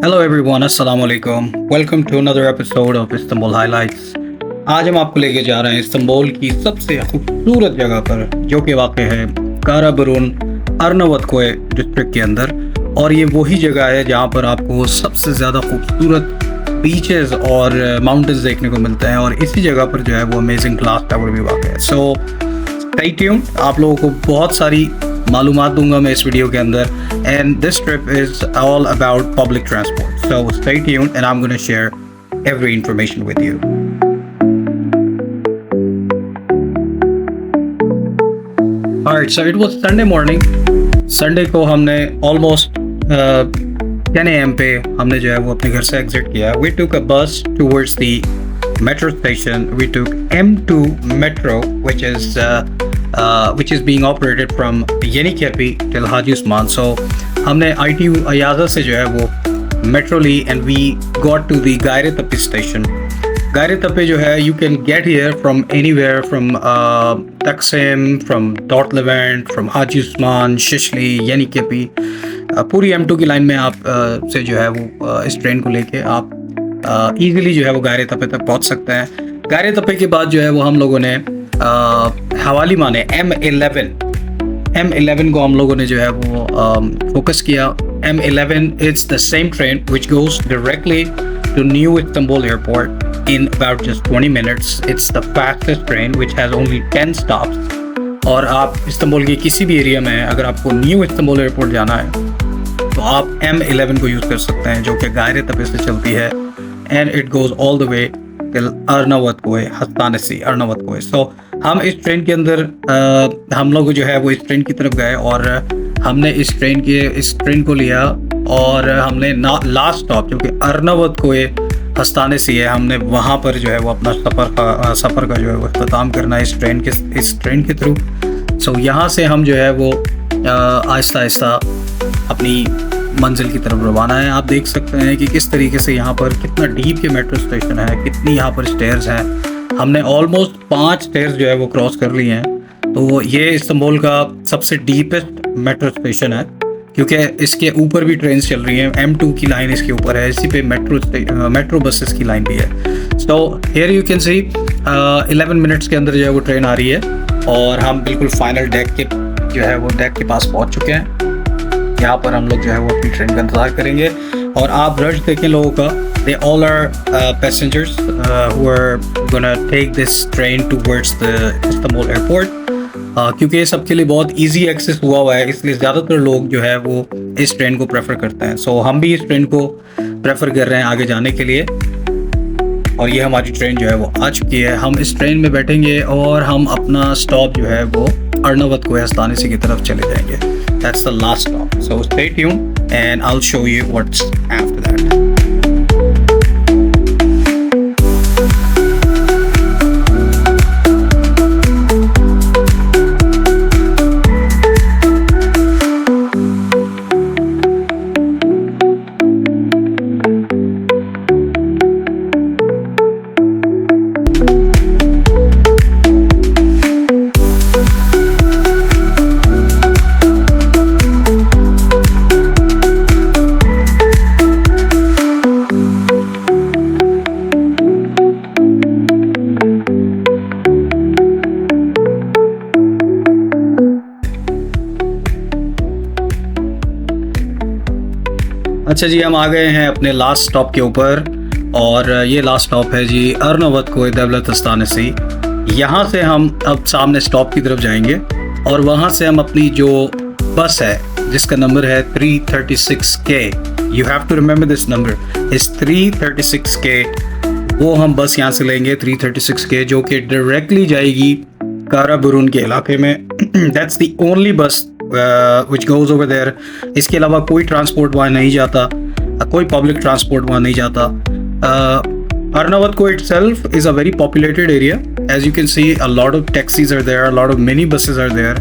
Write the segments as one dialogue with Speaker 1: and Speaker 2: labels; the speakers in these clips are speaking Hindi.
Speaker 1: हेलो एवरीवन, अस्सलाम वालेकुम। Welcome to another episode of Istanbul highlights. आज हम आपको लेके जा रहे हैं इस्तांबुल की सबसे खूबसूरत जगह पर, जो कि वाक़ है काराबरून अर्नवतकोय डिस्ट्रिक्ट के अंदर। और ये वही जगह है जहाँ पर आपको सबसे ज़्यादा खूबसूरत बीचेस और माउंटेन्स देखने को मिलते हैं, और इसी जगह पर जो है वो अमेजिंग ग्लास टावर भी वाक़ है। सो स्टे ट्यून्ड, आप लोगों को बहुत सारी मालूमात दूंगा मैं इस वीडियो के अंदर, and this trip is all about public transport. So stay tuned and I am gonna share every information with you. Alright, so it was Sunday morning. Sunday को हमने ऑलमोस्ट 10 AM पे हमने जो है वो अपने घर से एग्जिट किया। वी टुक अ बस towards the metro station. We took M2 metro, which is being operated from Yenikepi till Haji Usman. So हमने ITU Ayaza से जो है वो metro Lee, and we got to the Gayrettepe station. Gayrettepe जो है, you can get here from anywhere, from Taksim, from Dort Levant, from Haji Usman, Shishli, Yenikepi. पूरी M2 की लाइन में आप से जो है वो इस ट्रेन को लेके आप ईजिली जो है वो गायरेतपे तक पहुंच सकते हैं। गायरेतपे के बाद जो है वो हम लोगों ने हवाली माने M11 को हम लोगों ने जो है वो फोकस किया। M11 it's the same train which goes directly to new Istanbul airport in about just 20 minutes. It's the fastest train which has only 10 stops. और आप इस्तांबुल के किसी भी एरिया में अगर आपको न्यू इस्तांबुल एयरपोर्ट जाना है तो आप M11 को यूज़ कर सकते हैं, जो कि गायरेतपे से चलती है, and it goes all the way till Arnavutkoy, Hastanesi Arnavutkoy. So हम इस ट्रेन के अंदर हम लोग जो है वो इस ट्रेन की तरफ गए, और हमने इस ट्रेन को लिया, और हमने लास्ट स्टॉप जो कि अर्नवतकोय हस्तानेसी है, हमने वहाँ पर जो है वो अपना सफ़र का जो है वो इख्तिताम करना है इस ट्रेन के थ्रू। सो यहाँ से हम जो है वो आहिस्ता आहिस्ता अपनी मंजिल की तरफ रवाना है। आप देख सकते हैं कि किस तरीके से यहाँ पर कितना डीप ये मेट्रो स्टेशन है, कितनी यहाँ पर स्टेयर्स हैं। हमने ऑलमोस्ट 5 स्टेयर्स जो है वो क्रॉस कर लिए हैं। तो ये इस्तांबुल का सबसे डीपेस्ट मेट्रो स्टेशन है, क्योंकि इसके ऊपर भी ट्रेन चल रही हैं। M2 की लाइन इसके ऊपर है, इसी पे मेट्रो बसेस की लाइन भी है। So here you can C 11 minutes के अंदर जो है वो ट्रेन आ रही है, और हम बिल्कुल फाइनल डेक के पास पहुँच चुके हैं। यहाँ पर हम लोग जो है वो अपनी ट्रेन का इंतज़ार करेंगे, और आप रश देखें लोगों का। They all are passengers who are gonna take this train towards the Istanbul airport. क्योंकि ये सबके लिए बहुत इजी एक्सेस हुआ है, इसलिए ज़्यादातर लोग जो है वो इस ट्रेन को प्रेफर करते हैं। सो हम भी इस ट्रेन को प्रेफर कर रहे हैं आगे जाने के लिए, और ये हमारी ट्रेन जो है वो आ चुकी है। हम इस ट्रेन में बैठेंगे और हम अपना स्टॉप जो है वो अर्नवतकोय हस्तानेसी की तरफ चले जाएंगे। That's the last stop. So stay tuned and I'll show you what's after that. अच्छा जी, हम आ गए हैं अपने लास्ट स्टॉप के ऊपर, और ये लास्ट स्टॉप है जी अर्नवतकोय दौलत हस्तानेसी। यहाँ से हम अब सामने स्टॉप की तरफ जाएंगे, और वहाँ से हम अपनी जो बस है जिसका नंबर है 336K, you have to remember this number is 336K, वो हम बस यहाँ से लेंगे 336K, जो कि डायरेक्टली जाएगी काराबरून के इलाके में। दैट्स द ओनली बस which goes over there. इसके अलावा कोई ट्रांसपोर्ट वहाँ नहीं जाता, कोई पब्लिक ट्रांसपोर्ट वहाँ नहीं जाता। Arnavatkoy itself is a very populated area. As you can see, a lot of taxis are there, a lot of mini buses are there,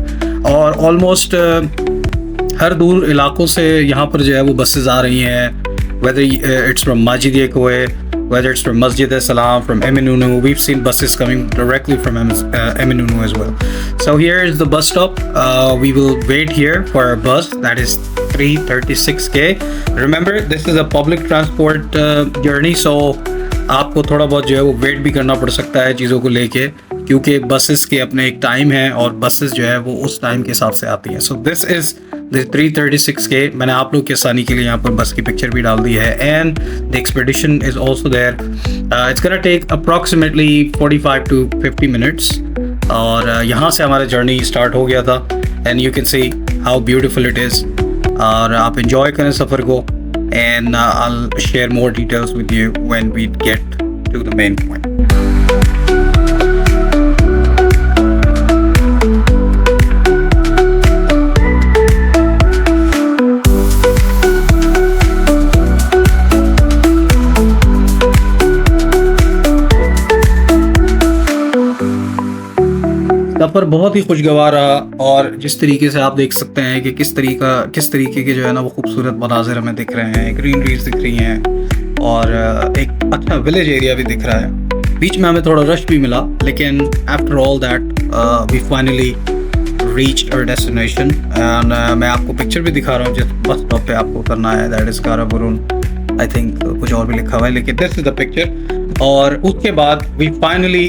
Speaker 1: और almost हर दूर इलाकों से यहाँ पर जो है वो बसेस आ रही हैं, whether it's from Majid-e-Koy, whether it's from Masjid al-Salam, from Eminönü. We've seen buses coming directly from Eminönü as well. So here is the bus stop. We will wait here for our bus, that is 336K. Remember, this is a public transport journey, so आपको थोड़ा बहुत जो है वो वेट भी करना पड़ सकता है चीज़ों को लेके, क्योंकि बसेस के अपने एक टाइम है और बसेस जो है वो उस टाइम के हिसाब से आती हैं. So this is the 336K. मैंने आप लोग की आसानी के लिए यहाँ पर बस की पिक्चर भी डाल दी है. And the expedition is also there. It's gonna take approximately 45 to 50 minutes. और यहाँ से हमारा जर्नी स्टार्ट हो गया था. And you can see how beautiful it is. और आप इंजॉय करें सफ़र को. And I'll share more details with you when we get to the main point. सफ़र बहुत ही खुशगवार रहा. और जिस तरीके से आप देख सकते हैं कि किस तरीके के जो है ना वो खूबसूरत मनाज़िर हमें दिख रहे हैं. ग्रीनरीज दिख रही हैं और एक अच्छा विलेज एरिया भी दिख रहा है. बीच में हमें थोड़ा रश भी मिला, लेकिन after all that we finally reached our destination. And मैं आपको पिक्चर भी दिखा रहा हूँ जिस बस स्टॉप पे आपको उतरना है. दैट इज़ कारा बुरून. आई थिंक कुछ और भी लिखा हुआ है, लेकिन दिस इज़ द पिक्चर. और उसके बाद we finally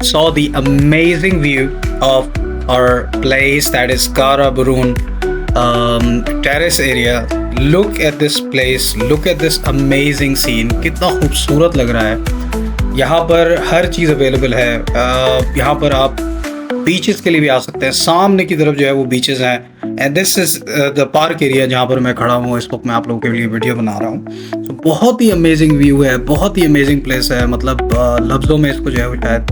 Speaker 1: saw the amazing view of our place, that is Kara Burun terrace area. Look at this place, look at this amazing scene. कितना खूबसूरत लग रहा है. यहाँ पर हर चीज़ अवेलेबल है. यहाँ पर आप बीचेस के लिए भी आ सकते हैं. सामने की तरफ जो है वो बीचेस हैं. And this is the park area जहाँ पर मैं खड़ा हूँ. इस वक्त मैं आप लोगों के लिए वीडियो बना रहा हूँ. तो बहुत ही अमेजिंग व्यू है, बहुत ही अमेजिंग प्लेस है. मतलब लफ्ज़ों में इसको जो है वो शायद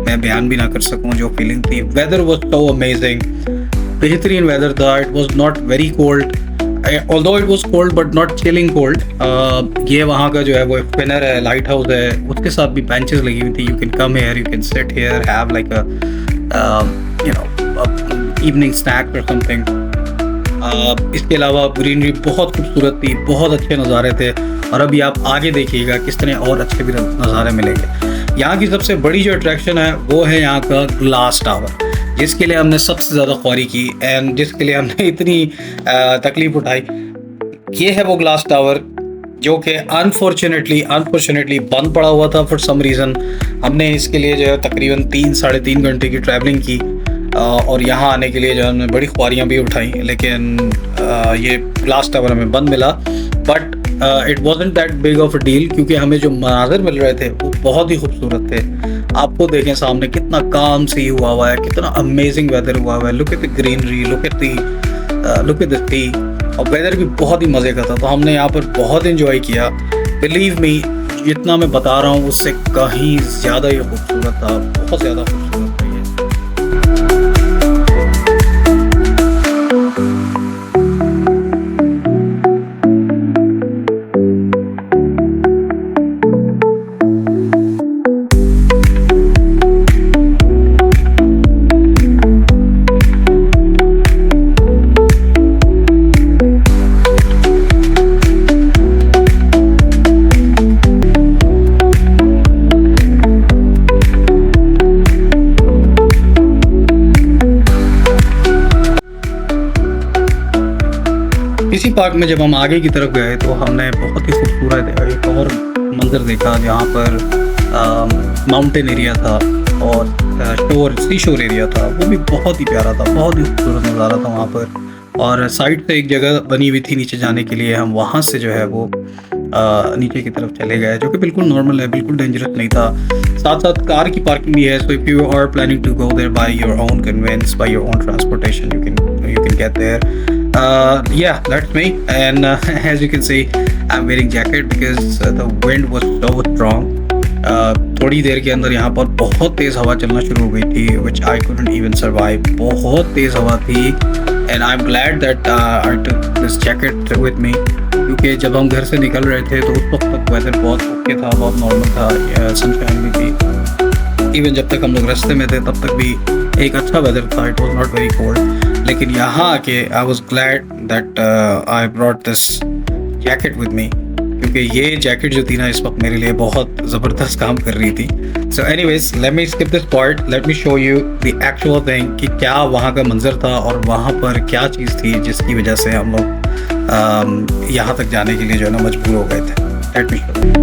Speaker 1: मैं बयान भी ना कर सकूं जो फीलिंग थी. Weather was so amazing. बेहतरीन वेदर था. It was not very cold, although it was cold but not chilling cold. ये वहाँ का जो है वो फिनर है, लाइट हाउस है, उसके साथ भी बेंचेस लगी हुई थी. You can come here, you can sit here, have like a you know evening snack or something. इसके अलावा ग्रीनरी बहुत खूबसूरत थी, बहुत अच्छे नज़ारे थे. और अभी आप आगे देखिएगा किस तरह और अच्छे भी नज़ारे मिलेंगे. यहाँ की सबसे बड़ी जो अट्रैक्शन है वो है यहाँ का ग्लास टावर, जिसके लिए हमने सबसे ज़्यादा ख्वारी की एंड जिसके लिए हमने इतनी तकलीफ उठाई. ये है वो ग्लास टावर जो कि अनफॉर्चुनेटली बंद पड़ा हुआ था फॉर सम रीज़न. हमने इसके लिए जो है तकरीबन 3-3.5 घंटे की ट्रैवलिंग की और यहाँ आने के लिए जो हमने बड़ी ख्वारियाँ भी उठाई. लेकिन ये ग्लास टावर हमें बंद मिला. But it wasn't that big of a deal, क्योंकि हमें जो मनाज़िर मिल रहे थे वो बहुत ही खूबसूरत थे. आपको देखें सामने कितना काम सी हुआ है, कितना अमेजिंग वेदर हुआ है. Look at the greenery, look at the sea. और वेदर भी बहुत ही मज़े का था. तो हमने यहाँ पर बहुत इंजॉय किया. बिलीव मी, जितना मैं बता रहा हूँ उससे कहीं ज़्यादा ये खूबसूरत था, बहुत ज़्यादा खूबसूरत था ये. इसी पार्क में जब हम आगे की तरफ गए तो हमने बहुत ही खूबसूरत एक और मंजर देखा, जहाँ पर माउंटेन एरिया था और सी शोर एरिया था. वो भी बहुत ही प्यारा था, बहुत ही खूबसूरत नज़ारा था वहाँ पर. और साइड पे एक जगह बनी हुई थी नीचे जाने के लिए. हम वहाँ से जो है वो नीचे की तरफ चले गए, जो कि बिल्कुल नॉर्मल है, बिल्कुल डेंजरस नहीं था. साथ साथ कार की पार्किंग भी है. So if you are planning to go there by your own conveyance, by your own transportation, you can get there. Yeah, that's me. And as you can see, I'm wearing jacket because the wind was so strong. थोड़ी देर के अंदर यहाँ पर बहुत तेज़ हवा चलना शुरू हो गई थी, which I couldn't even survive. बहुत तेज़ हवा थी. And I'm glad that I took this jacket with me, क्योंकि जब हम घर से निकल रहे थे तो उस वक्त तक वेदर बहुत ओके था, बहुत नॉर्मल था, सनशाइन भी थी. इवन जब तक हम लोग रास्ते में थे तब तक भी एक अच्छा वेदर था. It was not very cold. लेकिन यहाँ आके I was glad that I brought this jacket with me, क्योंकि ये जैकेट जो थी ना इस वक्त मेरे लिए बहुत ज़बरदस्त काम कर रही थी. So anyways, let me skip this part. Let me show you the actual thing कि क्या वहाँ का मंजर था और वहाँ पर क्या चीज़ थी जिसकी वजह से हम लोग यहाँ तक जाने के लिए जो है ना मजबूर हो गए थे। Let me show you.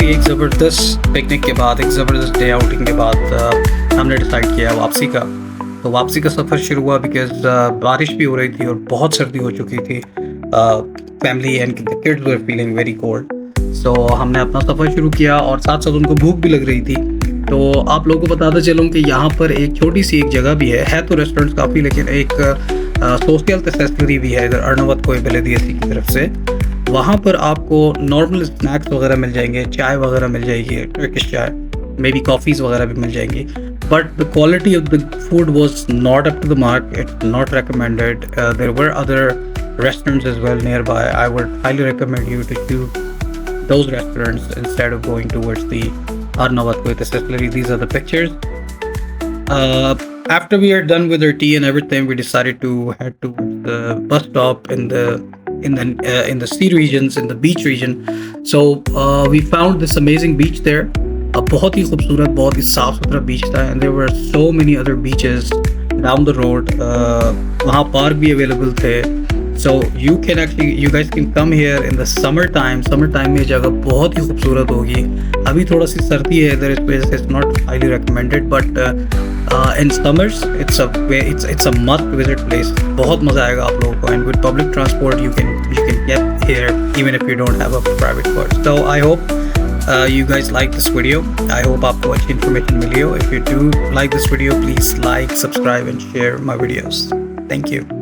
Speaker 1: एक ज़बरदस्त पिकनिक के बाद, एक ज़बरदस्त डे आउटिंग के बाद हमने डिसाइड किया वापसी का। तो वापसी का सफ़र शुरू हुआ बिकॉज बारिश भी हो रही थी और बहुत सर्दी हो चुकी थी। Family and the kids were feeling very cold. So हमने अपना सफ़र शुरू किया और साथ साथ उनको भूख भी लग रही थी। तो आप लोगों को बताता चलूँ कि यहाँ पर एक छोटी सी एक जगह भी है तो रेस्टोरेंट्स काफ़ी, लेकिन एक सोशल तसस्सुरी भी है इधर अर्नवत कोई बलदियती की तरफ से। वहाँ पर आपको नॉर्मल स्नैक्स वगैरह मिल जाएंगे, चाय वगैरह मिल जाएगी, टर्किश चाय, मे बी कॉफ़ीज़ वगैरह भी मिल जाएंगी। But the quality of the food was not up to the mark, it's not recommended. There were other restaurants as well nearby. I would highly recommend you to choose those restaurants instead of going towards the Arnavat with accessory. These are the pictures. After we are done with our tea and everything, we decided to head to the bus stop in the sea regions, in the beach region. So we found this amazing beach there. बहुत ही खूबसूरत, बहुत ही साफ सुथरा बीच था, and there were so many other beaches down the road. वहाँ पार्क भी अवेलेबल थे. So you guys can come here in the summer time. Summer time में जगह बहुत ही खूबसूरत होगी. अभी थोड़ा सी सर्दी है इधर, इस वजह से it's not highly recommended, but in summers it's a must visit place. बहुत मज़ा आएगा आप लोगों को, and with public transport you can get here even if you don't have a private car. So I hope you guys like this video. I hope आपको अच्छी information मिली हो. If you do like this video, please like, subscribe and share my videos. Thank you.